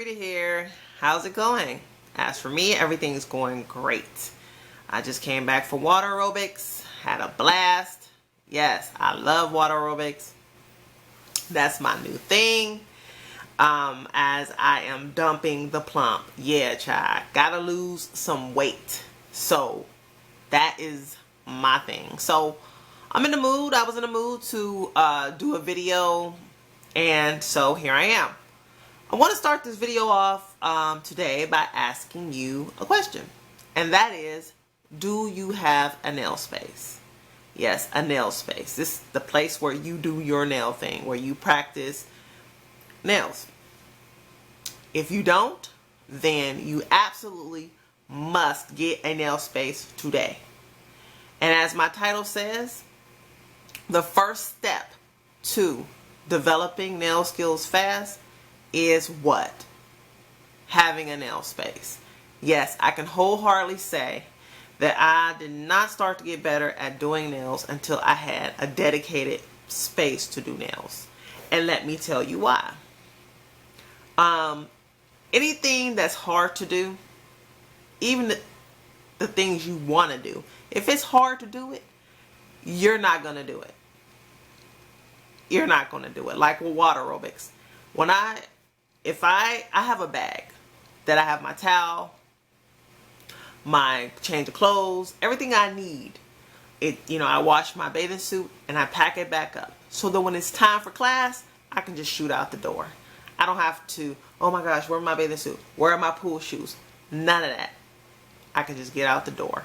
Rita here. How's it going? As for me, everything's going great. I just came back from water aerobics, had a blast. Yes, I love water aerobics. That's my new thing. As I am dumping the plump. Yeah, child, gotta lose some weight. So that is my thing. So I'm in the mood. I was in the mood to do a video, and so here I am. I want to start this video off today by asking you a question, and that is, do you have a nail space? Yes, a nail space. This is the place where you do your nail thing, where you practice nails. If you don't, then you absolutely must get a nail space today. And as my title says, the first step to developing nail skills fast is what? Having a nail space. Yes, I can wholeheartedly say that I did not start to get better at doing nails until I had a dedicated space to do nails. And let me tell you why. Anything that's hard to do, even the things you want to do, if it's hard to do it, you're not going to do it. You're not going to do it. Like with water aerobics. If I have a bag that I have my towel, my change of clothes, everything I need. I wash my bathing suit and I pack it back up. So that when it's time for class, I can just shoot out the door. I don't have to, oh my gosh, where's my bathing suit? Where are my pool shoes? None of that. I can just get out the door.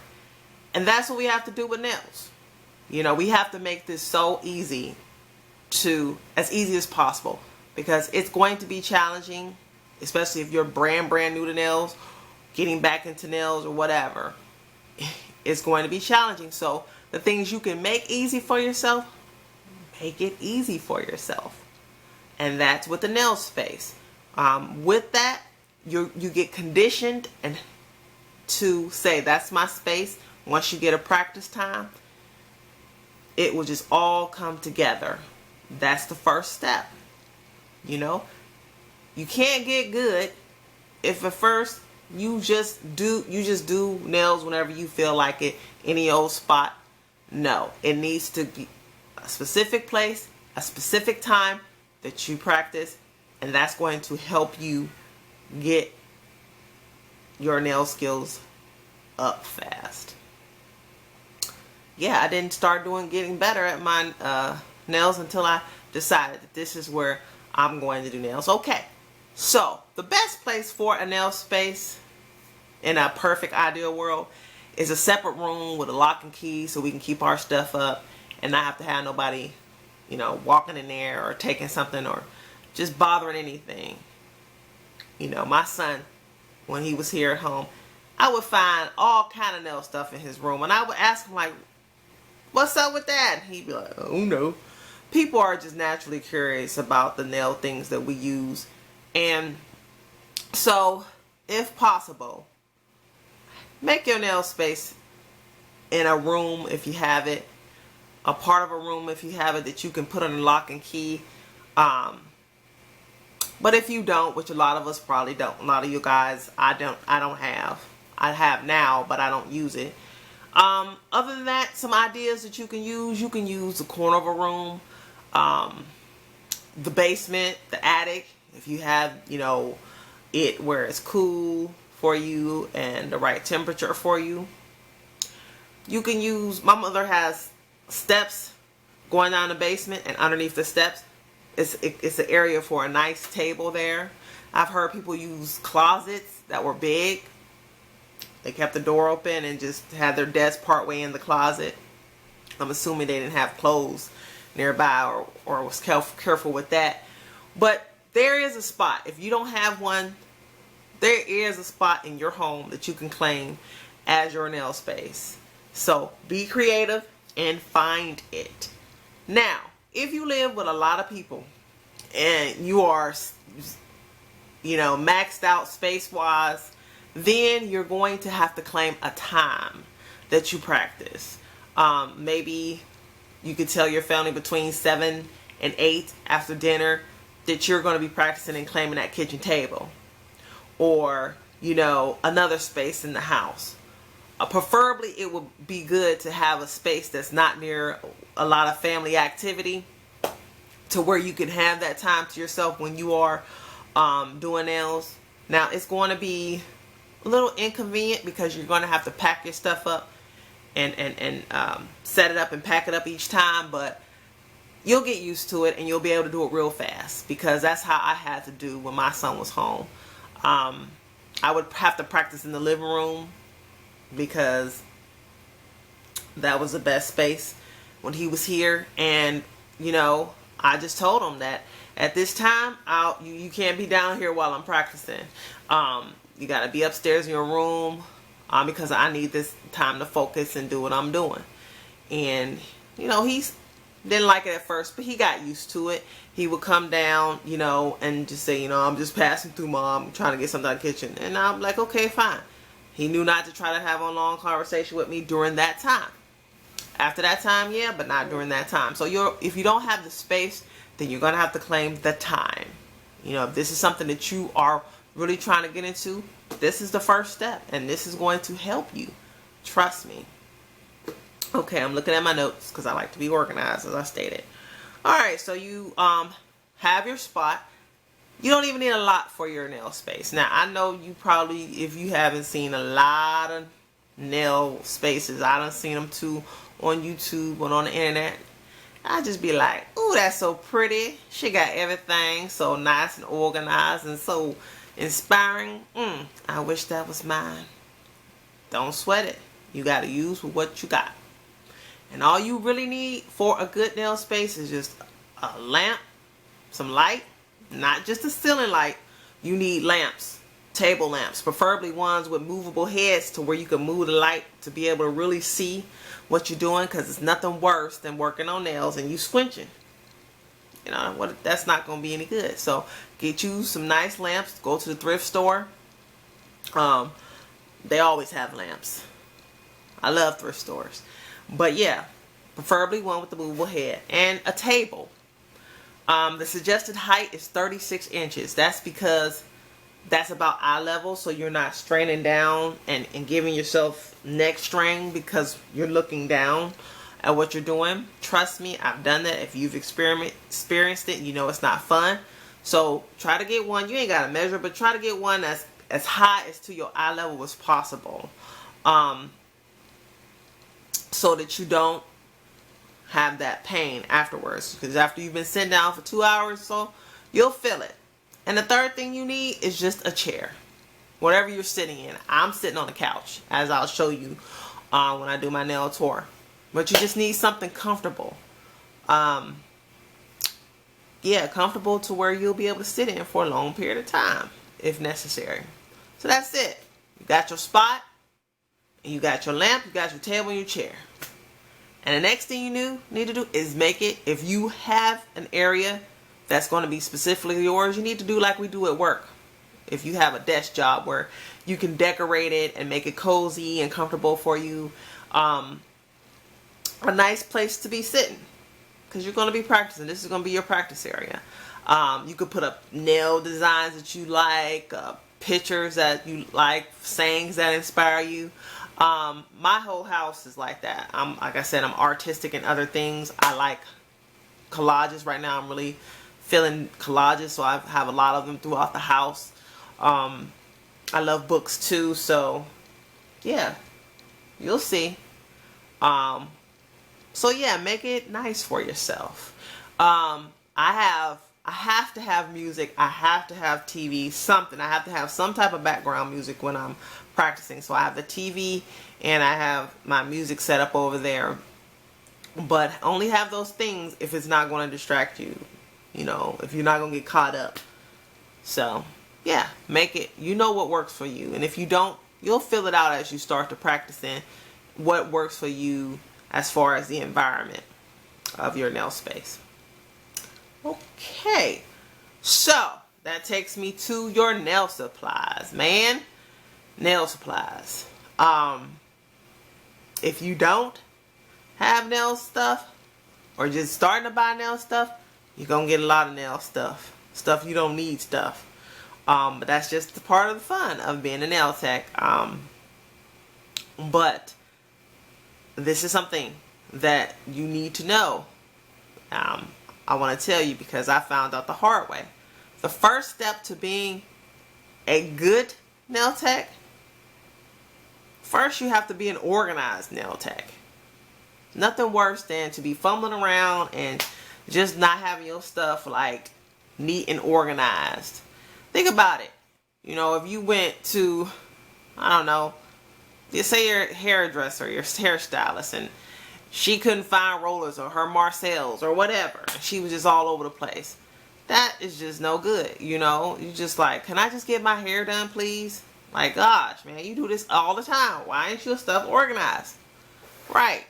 And that's what we have to do with nails. We have to make this so easy as easy as possible, because it's going to be challenging, especially if you're brand new to nails, getting back into nails or whatever. It's going to be challenging. So the things you can make easy for yourself, make it easy for yourself. And that's with the nail space. With that, you get conditioned and to say, that's my space. Once you get a practice time, it will just all come together. That's the first step. You can't get good if at first you just do nails whenever you feel like it, any old spot. No, it needs to be a specific place, a specific time that you practice, and that's going to help you get your nail skills up fast. Yeah, I didn't start getting better at my nails until I decided that this is where I'm going to do nails. Okay, so the best place for a nail space in a perfect ideal world is a separate room with a lock and key, so we can keep our stuff up and not have to have nobody walking in there or taking something or just bothering anything. My son, when he was here at home, I would find all kind of nail stuff in his room, and I would ask him, like, what's up with that? He'd be like, oh no. People are just naturally curious about the nail things that we use. And so, if possible, make your nail space in a room if you have it, a part of a room if you have it that you can put on a lock and key. But if you don't, which a lot of us probably don't, a lot of you guys, I don't have. I have now, but I don't use it. Other than that, some ideas that you can use the corner of a room, the basement, the attic, if you have, it where it's cool for you and the right temperature for you. You can use, my mother has steps going down the basement, and underneath the steps, it's an area for a nice table there. I've heard people use closets that were big. They kept the door open and just had their desk partway in the closet. I'm assuming they didn't have clothes nearby or was careful with that. But there is a spot. If you don't have one, there is a spot in your home that you can claim as your nail space. So be creative and find it. Now, if you live with a lot of people and you are, maxed out space-wise, then you're going to have to claim a time that you practice. Maybe you could tell your family between 7 and 8 after dinner that you're going to be practicing and claiming that kitchen table. or, you know, another space in the house. Preferably, it would be good to have a space that's not near a lot of family activity, to where you can have that time to yourself when you are doing nails. Now, it's going to be a little inconvenient because you're going to have to pack your stuff up and set it up and pack it up each time, but you'll get used to it and you'll be able to do it real fast, because that's how I had to do when my son was home. I would have to practice in the living room because that was the best space when he was here. And, you know, I just told him that at this time, you can't be down here while I'm practicing. You got to be upstairs in your room because I need this time to focus and do what I'm doing. And, you know, he didn't like it at first, but he got used to it. He would come down, you know, and just say, you know, I'm just passing through, Mom, trying to get something out of the kitchen. And I'm like, okay, fine. He knew not to try to have a long conversation with me during that time. After that time, yeah, but not during that time. So if you don't have the space, then you're going to have to claim the time. You know, if this is something that you are really trying to get into, this is the first step, and this is going to help you. Trust me. Okay, I'm looking at my notes because I like to be organized, as I stated. All right, so you have your spot. You don't even need a lot for your nail space. Now, I know you probably, if you haven't seen a lot of nail spaces, I done seen them too on YouTube and on the internet. I just be like, ooh, that's so pretty. She got everything so nice and organized and so inspiring. I wish that was mine. Don't sweat it. You got to use what you got. And all you really need for a good nail space is just a lamp, some light, not just a ceiling light. You need lamps, table lamps, preferably ones with movable heads to where you can move the light to be able to really see what you're doing, because it's nothing worse than working on nails and you squinching. You know what? That's not going to be any good. So get you some nice lamps. Go to the thrift store. They always have lamps. I love thrift stores. But yeah, preferably one with the movable head and a table. The suggested height is 36 inches. That's because that's about eye level, so you're not straining down and giving yourself neck strain because you're looking down at what you're doing. Trust me, I've done that. If you've experienced it, you know it's not fun. So try to get one. You ain't got to measure, but try to get one that's as high as to your eye level as possible. So that you don't have that pain afterwards, because after you've been sitting down for 2 hours or so, you'll feel it. And the third thing you need is just a chair, whatever you're sitting in. I'm sitting on the couch, as I'll show you when I do my nail tour, but you just need something comfortable. Yeah, comfortable to where you'll be able to sit in for a long period of time if necessary. So that's it. You got your spot, and you got your lamp, you got your table and your chair. And the next thing you need to do is make it, if you have an area that's going to be specifically yours, you need to do like we do at work. If you have a desk job where you can decorate it and make it cozy and comfortable for you, a nice place to be sitting, because you're going to be practicing. This is going to be your practice area. You could put up nail designs that you like, pictures that you like, sayings that inspire you. My whole house is like that. Like I said, I'm artistic in other things. I like collages. Right now I'm really feeling collages, so I have a lot of them throughout the house. I love books too, so yeah, you'll see. So yeah, make it nice for yourself. I have to have music. I have to have TV, something. I have to have some type of background music when I'm practicing. So I have the TV and I have my music set up over there. But only have those things if it's not going to distract you. You know, if you're not going to get caught up. So, yeah, make it. You know what works for you. And if you don't, you'll feel it out as you start to practicing what works for you as far as the environment of your nail space. Okay, so that takes me to your nail supplies, man. Nail supplies. If you don't have nail stuff, or just starting to buy nail stuff, you're gonna get a lot of nail stuff. Stuff you don't need stuff. But that's just the part of the fun of being a nail tech. But this is something that you need to know. I want to tell you because I found out the hard way. The first step to being a good nail tech, first you have to be an organized nail tech. Nothing worse than to be fumbling around and just not having your stuff like neat and organized. Think about it. You know, if you went to, I don't know, say your hairdresser, your hairstylist, and she couldn't find rollers or her Marcells or whatever. She was just all over the place. That is just no good, you know. You just like, can I just get my hair done, please? Like, gosh, man, you do this all the time. Why ain't your stuff organized? Right.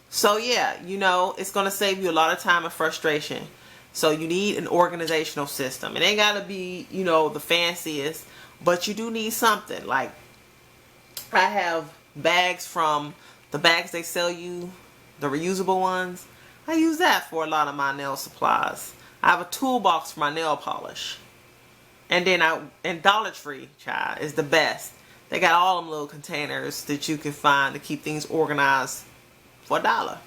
So, yeah, you know, it's going to save you a lot of time and frustration. So you need an organizational system. It ain't got to be, you know, the fanciest, but you do need something. Like, I have bags from the bags they sell you, the reusable ones. I use that for a lot of my nail supplies. I have a toolbox for my nail polish. And then Dollar Tree, child, is the best. They got all them little containers that you can find to keep things organized for $1.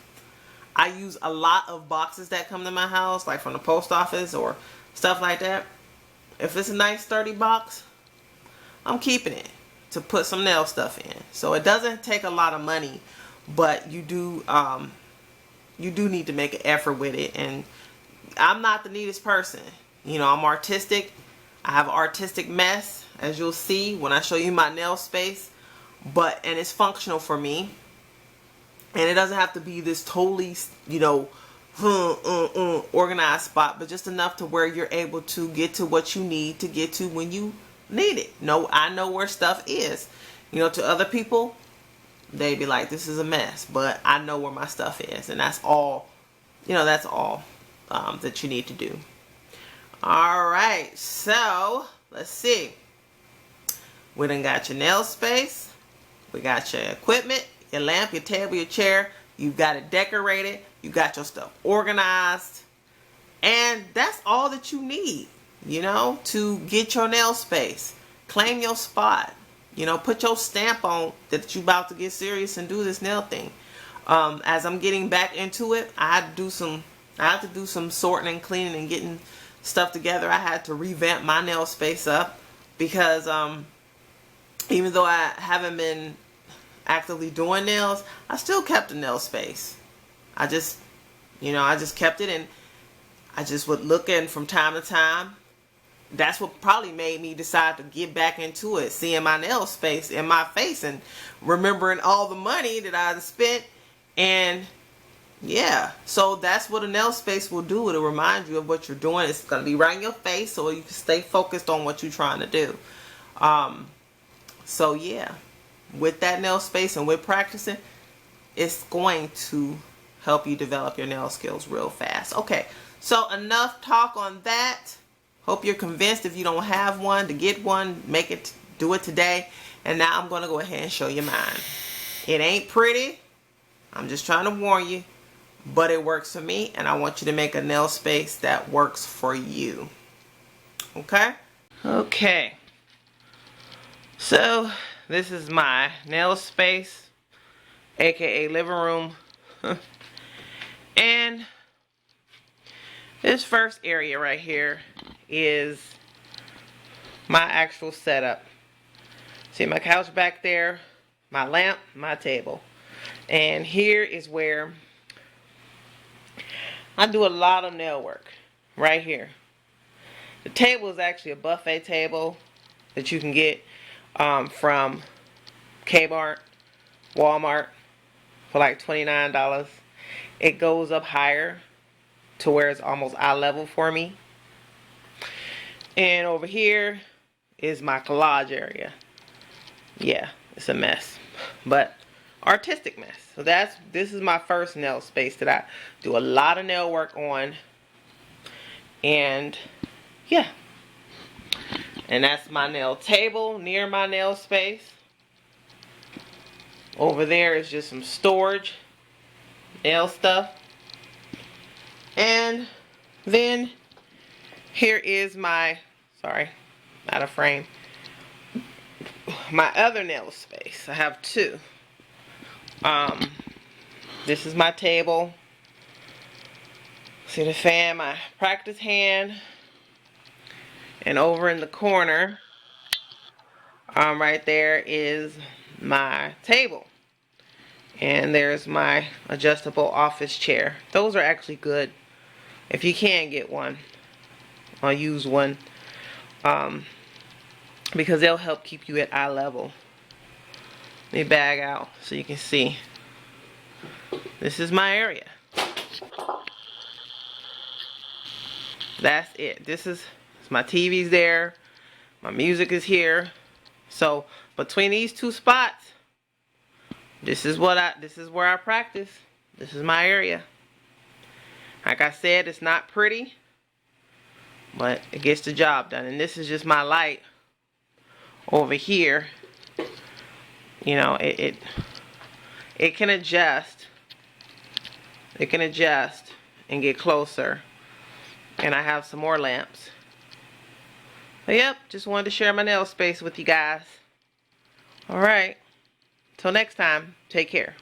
I use a lot of boxes that come to my house, like from the post office or stuff like that. If it's a nice sturdy box, I'm keeping it to put some nail stuff in. So it doesn't take a lot of money, but you do need to make an effort with it. And I'm not the neatest person. You know, I'm artistic. I have an artistic mess, as you'll see when I show you my nail space. And it's functional for me. And it doesn't have to be this totally, you know, organized spot, but just enough to where you're able to get to what you need to get to when you need it. No, I know where stuff is. You know, to other people, they be like, this is a mess, but I know where my stuff is, and that's all. You know, that's all that you need to do. All right, so let's see. We done got your nail space. We got your equipment, your lamp, your table, your chair. You've got it decorated. You got your stuff organized. And that's all that you need, you know, to get your nail space. Claim your spot. You know, put your stamp on that you about to get serious and do this nail thing. As I'm getting back into it, I had to do some sorting and cleaning and getting stuff together. I had to revamp my nail space up because even though I haven't been actively doing nails, I still kept a nail space. I just kept it, and I just would look in from time to time. That's what probably made me decide to get back into it, seeing my nail space in my face and remembering all the money that I had spent. And yeah, so that's what a nail space will do. It'll remind you of what you're doing. It's going to be right in your face so you can stay focused on what you're trying to do. So yeah, with that nail space and with practicing, it's going to help you develop your nail skills real fast. Okay, so enough talk on that. Hope you're convinced, if you don't have one, to get one. Do it today. And now I'm going to go ahead and show you mine. It ain't pretty. I'm just trying to warn you. But it works for me, and I want you to make a nail space that works for you. Okay? Okay. So, this is my nail space, aka living room. And this first area right here is my actual setup. See my couch back there, my lamp, my table. And here is where I do a lot of nail work, right here. The table is actually a buffet table that you can get from Kmart, Walmart for like $29. It goes up higher to where it's almost eye level for me. And over here is my collage area. Yeah, it's a mess, but artistic mess. So this is my first nail space that I do a lot of nail work on. And yeah, and that's my nail table near my nail space. Over there is just some storage, nail stuff. And then here is my, sorry, not a frame. My other nail space, I have two. This is my table. See the fan, my practice hand. And over in the corner, right there is my table. And there's my adjustable office chair. Those are actually good. If you can get one, I'll use one. Because they'll help keep you at eye level. Let me bag out so you can see. This is my area. That's it. This is my TV's there. My music is here. So between these two spots, this is where I practice. This is my area. Like I said, it's not pretty, but it gets the job done. And this is just my light over here. You know, it can adjust. It can adjust and get closer. And I have some more lamps. But yep, just wanted to share my nail space with you guys. Alright. Till next time, take care.